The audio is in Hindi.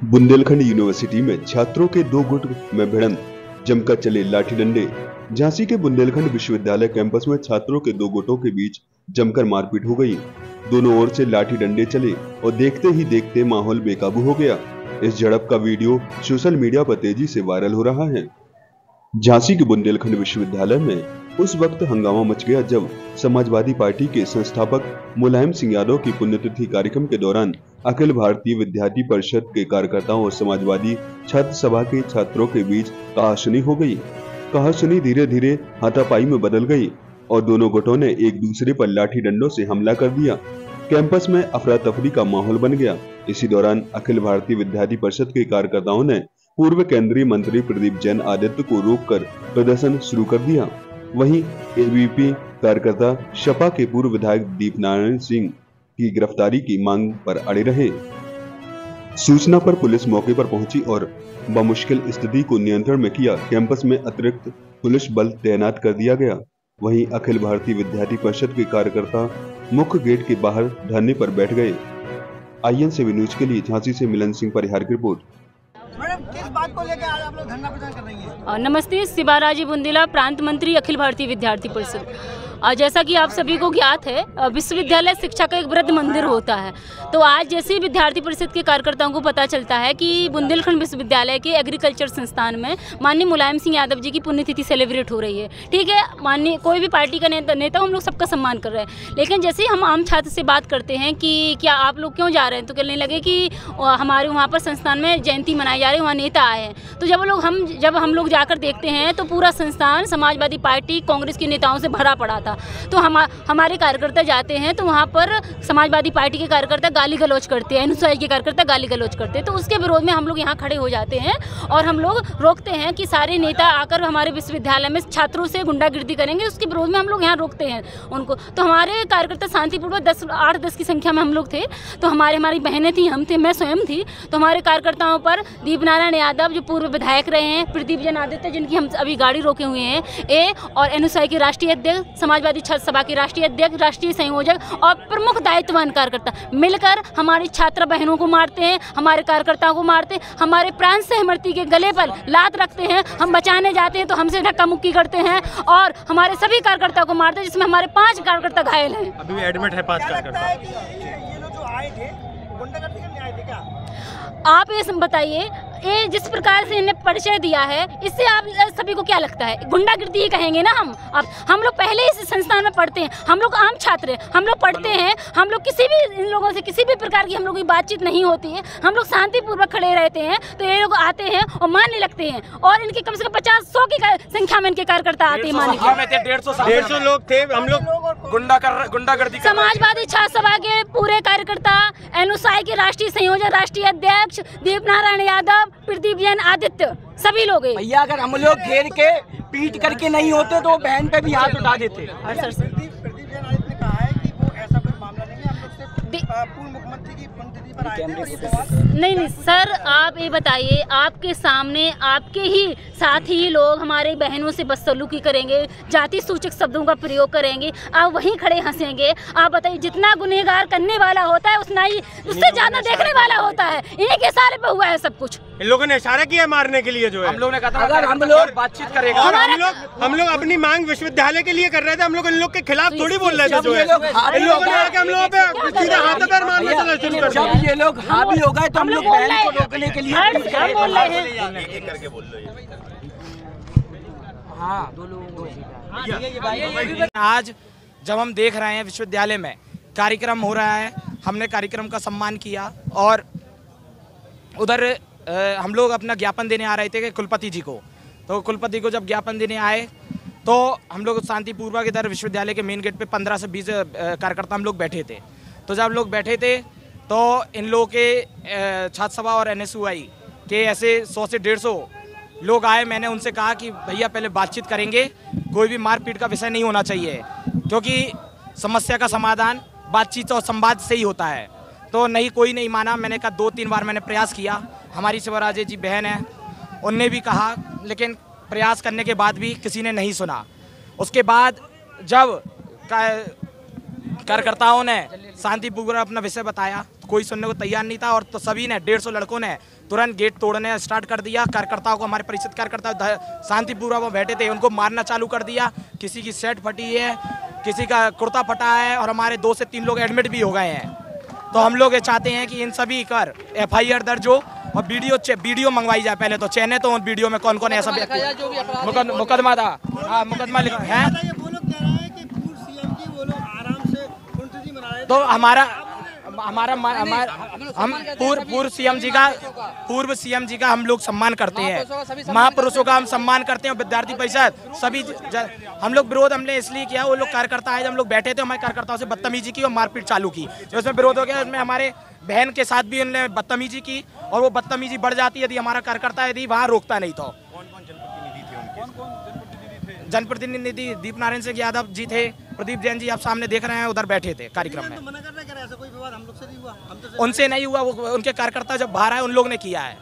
बुंदेलखंड यूनिवर्सिटी में छात्रों के दो गुट में भिड़ंत, जमकर चले लाठी डंडे। झांसी के बुंदेलखंड विश्वविद्यालय कैंपस में छात्रों के दो गुटों के बीच जमकर मारपीट हो गई। दोनों ओर से लाठी डंडे चले और देखते ही देखते माहौल बेकाबू हो गया। इस झड़प का वीडियो सोशल मीडिया पर तेजी से वायरल हो रहा है। झांसी के बुंदेलखंड विश्वविद्यालय में उस वक्त हंगामा मच गया जब समाजवादी पार्टी के संस्थापक मुलायम सिंह यादव की पुण्यतिथि कार्यक्रम के दौरान अखिल भारतीय विद्यार्थी परिषद के कार्यकर्ताओं और समाजवादी छात्र सभा के छात्रों के बीच कहासुनी हो गई। कहासुनी धीरे धीरे हाथापाई में बदल गई और दोनों गुटों ने एक दूसरे पर लाठी डंडों से हमला कर दिया। कैंपस में अफरा तफरी का माहौल बन गया। इसी दौरान अखिल भारतीय विद्यार्थी परिषद के कार्यकर्ताओं ने पूर्व केंद्रीय मंत्री प्रदीप जैन आदित्य को रोककर प्रदर्शन शुरू कर दिया। वहीं एबीवीपी कार्यकर्ता सपा के पूर्व विधायक दीपनारायण सिंह की गिरफ्तारी की मांग पर अड़े रहे। सूचना पर पुलिस मौके पर पहुंची और बमुश्किल स्थिति को नियंत्रण में किया। कैंपस में अतिरिक्त पुलिस बल तैनात कर दिया गया। वहीं अखिल भारतीय विद्यार्थी परिषद के कार्यकर्ता मुख्य गेट के बाहर धरने पर बैठ गए। INCV न्यूज के लिए झांसी से मिलन सिंह परिहार की रिपोर्ट। मैडम, किस बात को लेकर आज आप लोग धरना प्रदर्शन कर रही हैं? नमस्ते, शिबाराजी बुंदेला, प्रांत मंत्री, अखिल भारतीय विद्यार्थी परिषद। जैसा कि आप सभी को ज्ञात है, विश्वविद्यालय शिक्षा का एक वृद्ध मंदिर होता है। तो आज जैसे ही विद्यार्थी परिषद के कार्यकर्ताओं को पता चलता है कि बुंदेलखंड विश्वविद्यालय के एग्रीकल्चर संस्थान में माननीय मुलायम सिंह यादव जी की पुण्यतिथि सेलिब्रेट हो रही है। ठीक है, माननीय कोई भी पार्टी का नेता हम लोग सबका सम्मान कर रहे हैं, लेकिन जैसे ही हम आम छात्र से बात करते हैं कि क्या आप लोग क्यों जा रहे हैं, तो कहने लगे कि हमारे वहाँ पर संस्थान में जयंती मनाई जा रही है, वहाँ नेता आए हैं। तो जब हम लोग जाकर देखते हैं तो पूरा संस्थान समाजवादी पार्टी, कांग्रेस के नेताओं से भरा पड़ा था। तो हमारे कार्यकर्ता जाते हैं तो वहाँ पर समाजवादी पार्टी के कार्यकर्ता गाली गलौज करते हैं, अनुसूची के कार्यकर्ता गाली गलौज करते हैं। तो उसके विरोध में हम लोग यहाँ खड़े हो जाते हैं और हम लोग रोकते हैं कि सारे नेता आकर हमारे विश्वविद्यालय में छात्रों से गुंडागिर्दी करेंगे। उसके विरोध में हम लोग यहाँ रोकते हैं उनको। तो हमारे कार्यकर्ता शांतिपूर्वक 8-10 की संख्या में हम लोग थे। तो हमारी बहनें थी, हम थे, मैं स्वयं थी। तो हमारे कार्यकर्ताओं पर दीपनारायण यादव जो पूर्व विधायक रहे हैं, प्रदीप जैन आदित्य जिनकी हम अभी गाड़ी रोके हुए हैं, और अनुसूची के राष्ट्रीय अध्यक्ष, समाजवादी छात्र सभा के राष्ट्रीय अध्यक्ष, राष्ट्रीय संयोजक और प्रमुख दायित्ववान कार्यकर्ता मिलकर हमारी छात्र बहनों को मारते हैं, हमारे कार्यकर्ताओं को मारते हैं, हमारे प्राण सहमर्ती के गले पर लात रखते हैं। हम बचाने जाते हैं तो हमसे धक्का मुक्की करते हैं और हमारे सभी कार्यकर्ताओं को मारते हैं, जिसमें हमारे 5 कार्यकर्ता घायल हैं। अभी एडमिट है 5 कार्यकर्ता। ये लोग जो आए थे गुंडागर्दी करने आए थे क्या? आप ये बताइए, ये जिस प्रकार से इन्हें परिचय दिया है, इससे आप सभी को क्या लगता है? गुंडागिर्दी ही कहेंगे ना हम। अब हम लोग पहले इस संस्थान में पढ़ते हैं, हम लोग आम छात्र हैं, हम लोग पढ़ते हैं, हम लोग इन लोगों से किसी भी प्रकार की हम लोगों की बातचीत नहीं होती है। हम लोग शांतिपूर्वक खड़े रहते हैं तो ये लोग आते हैं और मारने लगते हैं और इनके कम से कम 50-100 की संख्या में इनके कार्यकर्ता आते हैं। मारने 150 लोग थे। हम लोग गुंडागर्दी। समाजवादी छात्र सभा के पूरे कार्यकर्ता, अनुसूची के राष्ट्रीय संयोजक, राष्ट्रीय अध्यक्ष दीपनारायण यादव, प्रदीप जैन आदित्य, सभी लोग। भैया, अगर हम लोग घेर के पीट करके नहीं होते तो बहन पे भी हाथ उठा देते। प्रदीप जैन आदित्य ने कहा है कि वो ऐसा कोई मामला नहीं है, हम लोग सिर्फ पूर्व मुख्यमंत्री की पुण्यतिथि पर आए थे और ये सवाल नहीं सर, आप ये बताइए, आपके सामने आपके ही साथी लोग हमारे बहनों से बदसलूकी करेंगे, जाति सूचक शब्दों का प्रयोग करेंगे, आप वहीं खड़े हंसेंगे। आप बताइए, जितना गुनहगार करने वाला होता है उतना ही उससे ज्यादा देखने वाला होता है। इन्हीं के इशारे पे हुआ है सब कुछ। इन लोगों ने इशारा किया मारने के लिए, जो है हम लोगों ने कहा था अगर हम लोग बातचीत करेंगे। और हम लोग अपनी मांग विश्वविद्यालय के लिए कर रहे थे। हम लोग इन लोग के खिलाफ थोड़ी बोल रहे थे। जो है इन लोगों ने आके हम लोगों पे सीधा हाथ पर मारना चला शुरू कर दिया। जब ये लोग हावी हो गए तो हम लोग बहन को रोकने के लिए बोल रहे हैं। एक करके बोल लो। हाँ, 2 लोगों को आज जब हम देख रहे हैं विश्वविद्यालय में कार्यक्रम हो रहा है, हमने कार्यक्रम का सम्मान किया और उधर हम लोग अपना ज्ञापन देने आ रहे थे कि कुलपति जी को। तो कुलपति को जब ज्ञापन देने आए तो हम लोग शांतिपूर्वक इधर विश्वविद्यालय के मेन गेट पे 15 से 20 कार्यकर्ता हम लोग बैठे थे। तो जब लोग बैठे थे तो इन लोगों के छात्र सभा और NSUI के ऐसे 100 से 150 लोग आए। मैंने उनसे कहा कि भैया पहले बातचीत करेंगे, कोई भी मारपीट का विषय नहीं होना चाहिए, क्योंकि समस्या का समाधान बातचीत और संवाद से ही होता है। तो कोई नहीं माना। मैंने कहा 2-3 बार मैंने प्रयास किया। हमारी शिवराजे जी बहन है, उनने भी कहा, लेकिन प्रयास करने के बाद भी किसी ने नहीं सुना। उसके बाद जब कार्यकर्ताओं ने शांतिपूर्वक अपना विषय बताया, कोई सुनने को तैयार नहीं था और तो सभी ने 150 लड़कों ने तुरंत गेट तोड़ने स्टार्ट कर दिया। कार्यकर्ताओं को, हमारे परिषद कार्यकर्ता शांतिपूर्वक वो बैठे थे, उनको मारना चालू कर दिया। किसी की शर्ट फटी है, किसी का कुर्ता फटा है और हमारे 2 से 3 लोग एडमिट भी हो गए हैं। तो हम लोग ये चाहते हैं कि इन सभी पर FIR दर्ज हो और वीडियो मंगवाई जाए। पहले तो चैने तो उन वीडियो में कौन कौन ऐसा मुकदमा था, हाँ मुकदमा लिखा है। वो लोग कह रहे हैं कि पूर्व सीएम की वो लोग आराम से पुण्यतिथि मना रहे थे। तो हम पूर्व सीएम जी का हम लोग सम्मान करते हैं, महापुरुषों का हम सम्मान करते हैं। विद्यार्थी परिषद सभी हम लोग विरोध हमने इसलिए किया, वो लोग कार्यकर्ता आए, जब हम लोग बैठे थे हमारे कार्यकर्ताओं से बदतमीजी की और मारपीट चालू की, उसमें विरोध हो गया। उसमें हमारे बहन के साथ भी उन्होंने बदतमीजी की और वो बदतमीजी बढ़ जाती यदि हमारा कार्यकर्ता यदि वहाँ रोकता नहीं तो। जनप्रतिनिधि दीप नारायण सिंह यादव जी थे, प्रदीप जैन जी आप सामने देख रहे हैं, उधर बैठे थे कार्यक्रम में। मना कर रहे हैं, ऐसा कोई विवाद हम लोग से नहीं हुआ, उनसे नहीं हुआ, वो उनके कार्यकर्ता जब बाहर आए उन लोग ने किया है।